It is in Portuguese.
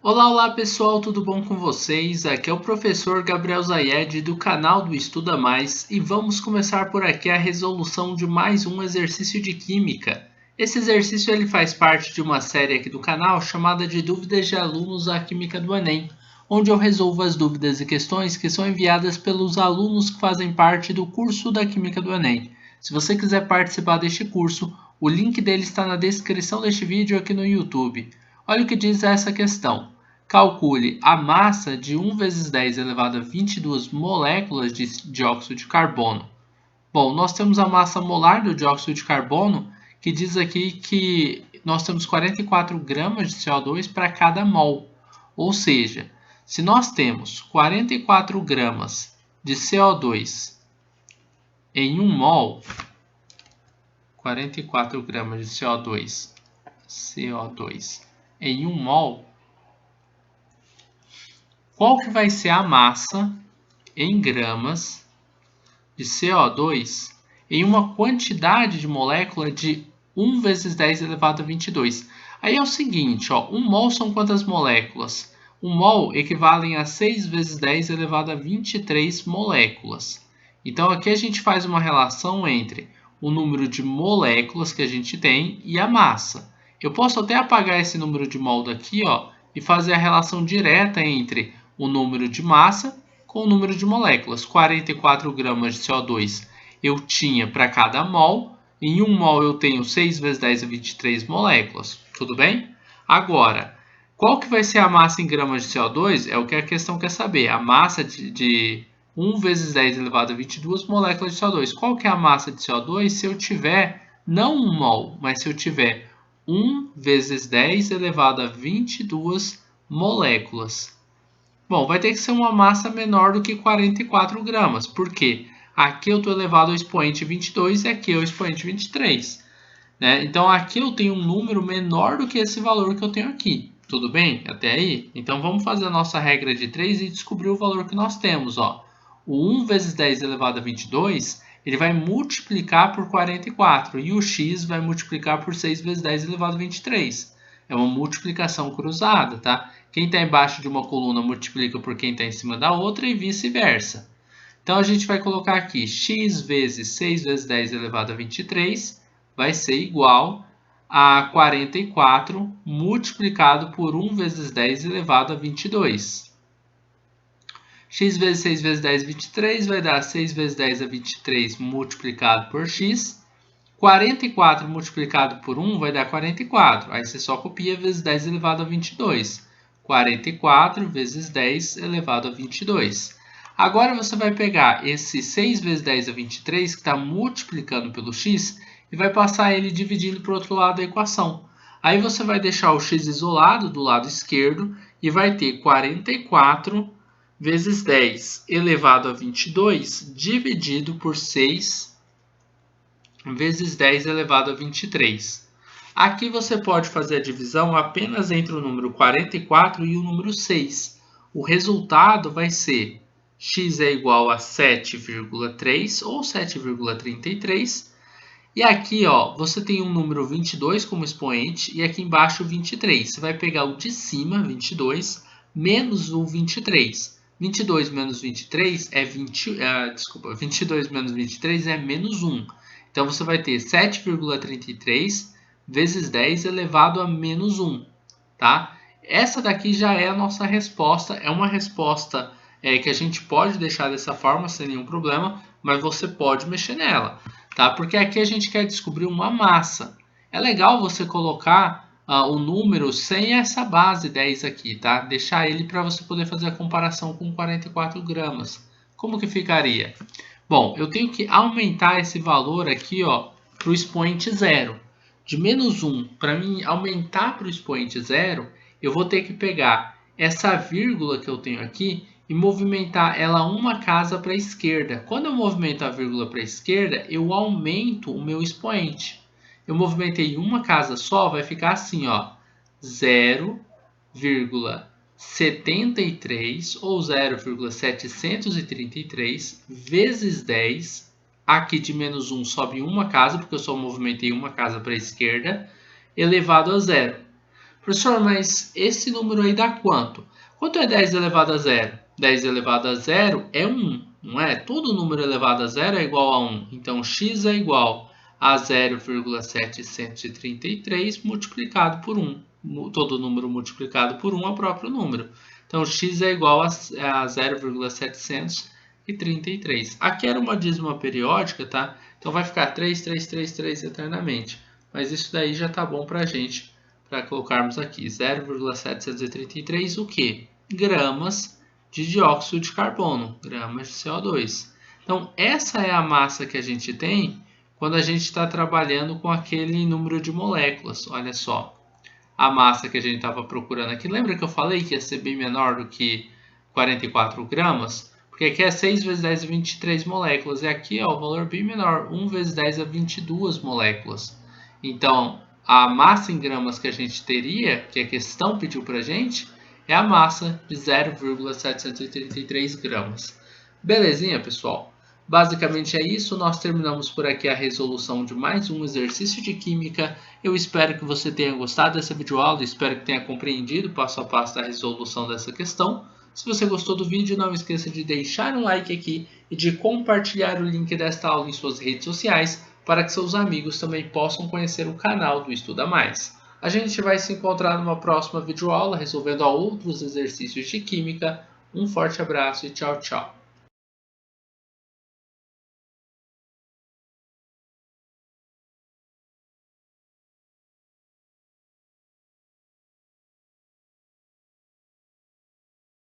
Olá pessoal, tudo bom com vocês? Aqui é o professor Gabriel Zayed do canal do Estuda Mais e vamos começar por aqui a resolução de mais um exercício de Química. Esse exercício ele faz parte de uma série aqui do canal chamada de Dúvidas de Alunos à Química do Enem, onde eu resolvo as dúvidas e questões que são enviadas pelos alunos que fazem parte do curso da Química do Enem. Se você quiser participar deste curso, o link dele está na descrição deste vídeo aqui no YouTube. Olha o que diz essa questão. Calcule a massa de 1 vezes 10 elevado a 22 moléculas de dióxido de carbono. Bom, nós temos a massa molar do dióxido de carbono, que diz aqui que nós temos 44 gramas de CO2 para cada mol. Ou seja, se nós temos 44 gramas de CO2 em 1 mol, 44 gramas de CO2 em 1 mol, qual que vai ser a massa em gramas de CO2 em uma quantidade de molécula de 1 vezes 10 elevado a 22? Aí é o seguinte, 1 mol são quantas moléculas? 1 mol equivale a 6 vezes 10 elevado a 23 moléculas. Então aqui a gente faz uma relação entre o número de moléculas que a gente tem e a massa. Eu posso até apagar esse número de mol daqui, e fazer a relação direta entre o número de massa com o número de moléculas. 44 gramas de CO2 eu tinha para cada mol. Em 1 mol eu tenho 6 vezes 10 a 23 moléculas. Tudo bem? Agora, qual que vai ser a massa em gramas de CO2? É o que a questão quer saber. A massa de 1 vezes 10 elevado a 22 moléculas de CO2. Qual que é a massa de CO2 se eu tiver, não 1 mol, mas se eu tiver 1 vezes 10 elevado a 22 moléculas? Bom, vai ter que ser uma massa menor do que 44 gramas. Por quê? Aqui eu estou elevado ao expoente 22 e aqui ao expoente 23. Né? Então, aqui eu tenho um número menor do que esse valor que eu tenho aqui. Tudo bem? Até aí? Então, vamos fazer a nossa regra de 3 e descobrir o valor que nós temos. O 1 vezes 10 elevado a 22, ele vai multiplicar por 44. E o x vai multiplicar por 6 vezes 10 elevado a 23. É uma multiplicação cruzada, tá? Quem está embaixo de uma coluna multiplica por quem está em cima da outra e vice-versa. Então, a gente vai colocar aqui x vezes 6 vezes 10 elevado a 23 vai ser igual a 44 multiplicado por 1 vezes 10 elevado a 22. X vezes 6 vezes 10, 23, vai dar 6 vezes 10 a 23 multiplicado por x. 44 multiplicado por 1 vai dar 44. Aí você só copia vezes 10 elevado a 22. 44 vezes 10 elevado a 22. Agora você vai pegar esse 6 vezes 10 a 23, que está multiplicando pelo x, e vai passar ele dividindo para o outro lado da equação. Aí você vai deixar o x isolado do lado esquerdo e vai ter 44 vezes 10 elevado a 22 dividido por 6 vezes 10 elevado a 23. Aqui você pode fazer a divisão apenas entre o número 44 e o número 6. O resultado vai ser x é igual a 7,3 ou 7,33. E aqui você tem um número 22 como expoente e aqui embaixo 23. Você vai pegar o de cima, 22, menos o 23. 22 menos 23 é 22 menos 23 é menos 1. Então, você vai ter 7,33 vezes 10 elevado a menos 1. Tá? Essa daqui já é a nossa resposta. É uma resposta que a gente pode deixar dessa forma sem nenhum problema, mas você pode mexer nela. Tá? Porque aqui a gente quer descobrir uma massa. É legal você colocar o número sem essa base 10 aqui, tá? Deixar ele para você poder fazer a comparação com 44 gramas. Como que ficaria? Bom, eu tenho que aumentar esse valor aqui, para o expoente zero. De menos 1, para mim aumentar para o expoente zero, eu vou ter que pegar essa vírgula que eu tenho aqui e movimentar ela uma casa para a esquerda. Quando eu movimento a vírgula para a esquerda, eu aumento o meu expoente. Eu movimentei uma casa só, vai ficar assim, 0,73 ou 0,733 vezes 10. Aqui de menos 1 sobe uma casa, porque eu só movimentei uma casa para a esquerda, elevado a zero. Professor, mas esse número aí dá quanto? Quanto é 10 elevado a 0? 10 elevado a 0 é 1, não é? Todo número elevado a 0 é igual a 1. Então, x é igual a 0,733 multiplicado por 1. Todo número multiplicado por 1 é o próprio número. Então, x é igual a 0,733. Aqui era uma dízima periódica, tá? Então, vai ficar 3, 3, 3, 3 eternamente. Mas isso daí já tá bom para a gente, para colocarmos aqui 0,733 o que? Gramas de dióxido de carbono, gramas de CO2. Então, essa é a massa que a gente tem quando a gente está trabalhando com aquele número de moléculas. Olha só, a massa que a gente estava procurando aqui. Lembra que eu falei que ia ser bem menor do que 44 gramas? Porque aqui é 6 vezes 10 a 23 moléculas. E aqui é o valor bem menor, 1 vezes 10 a 22 moléculas. Então, a massa em gramas que a gente teria, que a questão pediu para a gente, é a massa de 0,733 gramas. Belezinha, pessoal? Basicamente é isso, nós terminamos por aqui a resolução de mais um exercício de química. Eu espero que você tenha gostado dessa videoaula, espero que tenha compreendido passo a passo a resolução dessa questão. Se você gostou do vídeo, não esqueça de deixar um like aqui e de compartilhar o link desta aula em suas redes sociais para que seus amigos também possam conhecer o canal do Estuda Mais. A gente vai se encontrar numa próxima videoaula resolvendo outros exercícios de química. Um forte abraço e tchau, tchau!